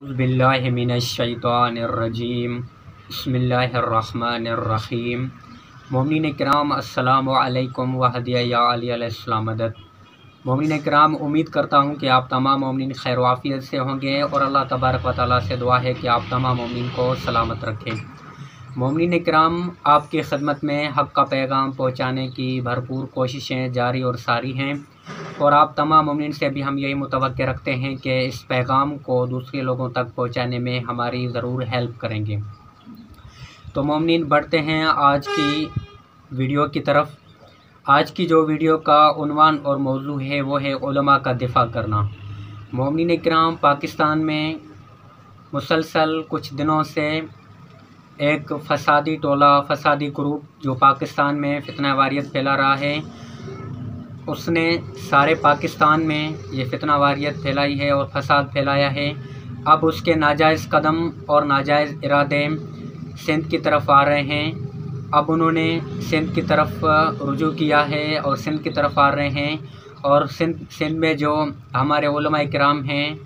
बिल्लाहि मिनश्शैतानिर्रजीम बिस्मिल्लाहिर्रहमानिर्रहीम। मोमिनीन किराम अस्सलामु अलैकुम वहदिया या अली अलैहिस्सलामदद। मोमिनीन किराम, उम्मीद करता हूँ कि आप तमाम मोमिनीन खैर वाफियत से होंगे और अल्लाह तबारक व तआला से दुआ है कि आप तमाम मोमिनीन को सलामत रखें। मोमिनीन किराम, आपकी खिदमत में हक़ का पैगाम पहुँचाने की भरपूर कोशिशें जारी और सारी हैं और आप तमाम मोमिनीन से भी हम यही मुतवक्के रखते हैं कि इस पैगाम को दूसरे लोगों तक पहुँचाने में हमारी ज़रूर हेल्प करेंगे। तो मोमिनीन, बढ़ते हैं आज की वीडियो की तरफ। आज की जो वीडियो का उन्वान और मौजू है वो है उलमा का दिफा करना। मोमिनीन किराम, पाकिस्तान में मुसलसल कुछ दिनों से एक फसादी टोला, फसादी ग्रुप जो पाकिस्तान में फितना वारियत फैला रहा है, उसने सारे पाकिस्तान में ये फितना वारियत फैलाई है और फसाद फैलाया है। अब उसके नाजायज़ कदम और नाजायज़ इरादे सिंध की तरफ आ रहे हैं। अब उन्होंने सिंध की तरफ रुजू किया है और सिंध की तरफ आ रहे हैं और सिंध में जो हमारे उलमा किराम हैं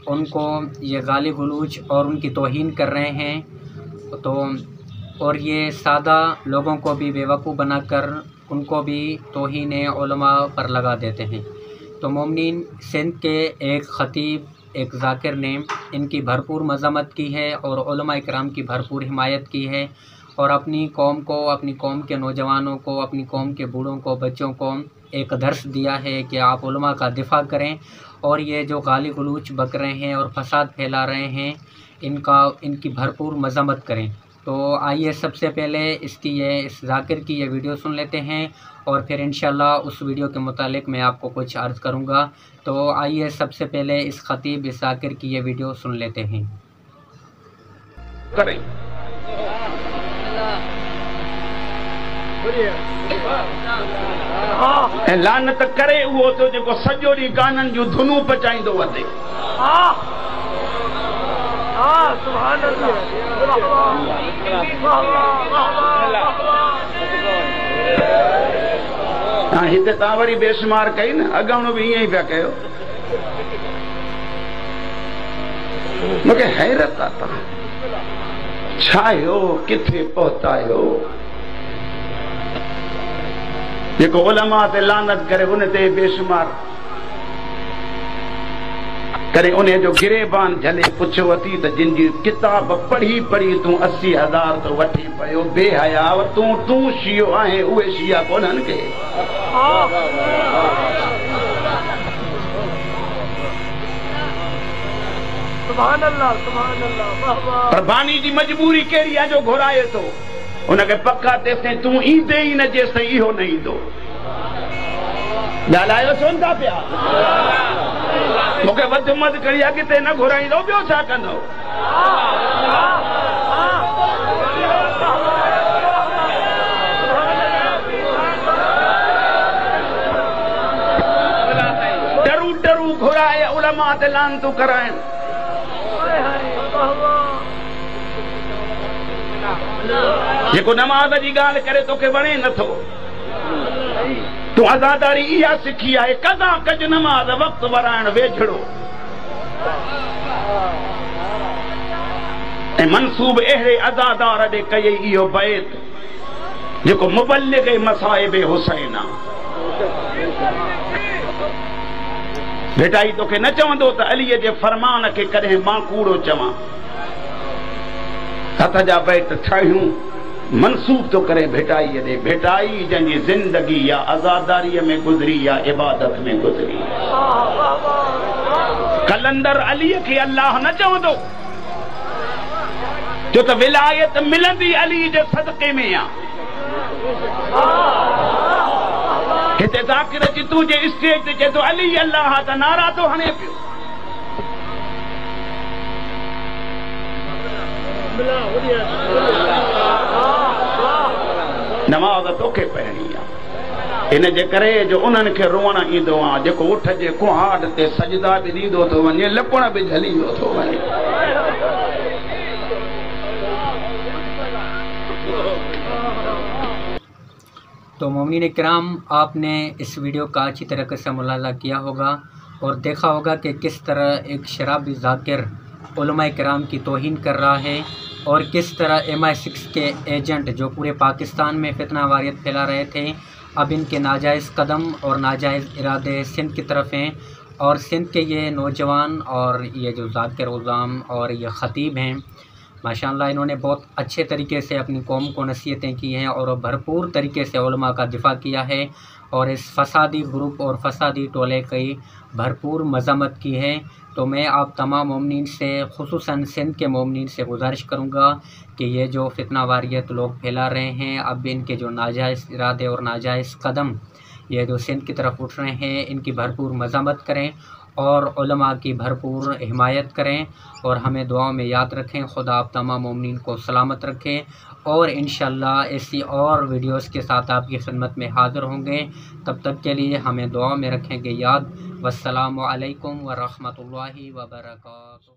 उनको ये गाली गलूच और उनकी तौहीन कर रहे हैं। तो और ये सादा लोगों को भी बेवकूफ़ बनाकर उनको भी तौहीन उलमा पर लगा देते हैं। तो मोमिनीन, सिंध के एक ख़तीब, एक ज़ाकिर ने इनकी भरपूर मज़म्मत की है और उलमा इकराम की भरपूर हिमायत की है और अपनी कौम को, अपनी कौम के नौजवानों को, अपनी कौम के बूढ़ों को, बच्चों को एक दर्स दिया है कि आप उलमा का दिफा करें और ये जो गाली गलूच बक रहे हैं और फसाद फैला रहे हैं इनकी भरपूर मज़म्मत करें। तो आइए सबसे पहले इस ज़ाकिर की ये वीडियो सुन लेते हैं और फिर इंशाल्लाह उस वीडियो के मुतालिक मैं आपको कुछ अर्ज़ करूँगा। तो आइए सबसे पहले इस ख़तीब, इस ज़ाकिर की ये वीडियो सुन लेते हैं। लानत करे वो तो जो सजो डी गानन जो धुनू पचाईंदो वधे। हिते तव्हां वरी बेशुमार कई न, अगाउणो भी ईअं ई पिया कयो। मूंखे हैरत आहे, तव्हां छा आहियो, किथे पहुतायो। जेको उलमा ते लानत करे उन ते बेशुमार करे उन जो गिरेबान झले पुछो वती त जिन जी किताब पढ़ी पढ़ी तूं 80,000 तो वठी पयो, बेहया तूं शियो आहे, उहे शिया कोन्हनि के। सुभान अल्लाह, सुभान अल्लाह। प्रभानी जी मजबूरी कहिड़ी आहे जो घुराए थो उनखे पका तेसिताईं तूं ईंदे ई न जेसिताईं इहो न ईंदो। ॻाल्हायो छो था पिया? मूंखे वधि मध करी अॻिते न घुराईंदो, ॿियो छा कंदो? डरू डरू घुराए उलमा ते लानतूं कराइनि। जेको नमाज़ जी ॻाल्हि करे तोखे वणे नथो, तूं आज़ादारी इहा सिखी आहे, कदा कज नमाज़ वक़्तु वराइण वेझड़ो ऐं मनसूब अहिड़े आज़ादार ॾे कई इहो बैत जेको मुबल्लिग़ मसाइब हुसैन आहे। भेटाई तोखे न चवंदो त अलीअ जे फरमान खे कॾहिं मां कूड़ो चवां। हथ जा बैत ठाहियूं मनसूब तो करे भेटाई दे, भेटाई जंहिंजी ज़िंदगी या आज़ादारीअ में गुज़री या इबादत में गुज़री। कलंदर अलीअ खे अल्लाह न चवंदो जो त विलायत मिलंदी अली जे सदक़े में आहे। हिते ज़ाकिर चितू जे स्टेज ते चए थो अली अल्लाह, त नारा थो हणे पियो। नमाज़ तोखे पढ़णी आहे, इन जे करे जो उन्हनि खे रोअण ईंदो आहे। जेको उठ जे कुहाड़ ते सजदा बि ॾींदो थो वञे, लपण बि झलींदो थो वञे। तो मोमिनीन किराम, आपने इस वीडियो का अच्छी तरीके से मुलाज़ा किया होगा और देखा होगा कि किस तरह एक शराबी ज़ाकिर علماء کرام کی توہین کر رہا ہے، اور کس طرح MI6 کے ایجنٹ جو پورے پاکستان میں فتنہ واریت پھیلا رہے تھے، اب ان کے ناجائز قدم اور ناجائز ارادے سندھ کی طرف ہیں، اور سندھ کے یہ نوجوان اور یہ جو ذاکر غلام اور یہ خطیب ہیں، ماشاءاللہ انہوں نے بہت اچھے طریقے سے اپنی قوم کو نصیحتیں کی ہیں اور بھرپور طریقے سے علماء کا دفاع کیا ہے، اور اس فسادی گروپ اور فسادی ٹولے کی بھرپور مذمت کی ہے۔ تو میں آپ تمام مومنین سے، خصوصاً سندھ کے مومنین سے گزارش کروں گا کہ یہ جو فتنہ واریت لوگ پھیلا رہے ہیں، اب ان کے جو ناجائز ارادے اور ناجائز قدم یہ جو سندھ کی طرف اٹھ رہے ہیں، ان کی بھرپور مذمت کریں اور علماء کی بھرپور حمایت کریں، اور ہمیں دعاؤں میں یاد رکھیں۔ خدا آپ تمام مومنین کو سلامت رکھیں، اور انشاءاللہ ایسی اور ویڈیوز کے ساتھ آپ کی خدمت میں حاضر ہوں گے۔ تب تک کے لیے ہمیں دعاؤں میں رکھیں گے یاد۔ والسلام علیکم ورحمۃ اللہ وبرکاتہ۔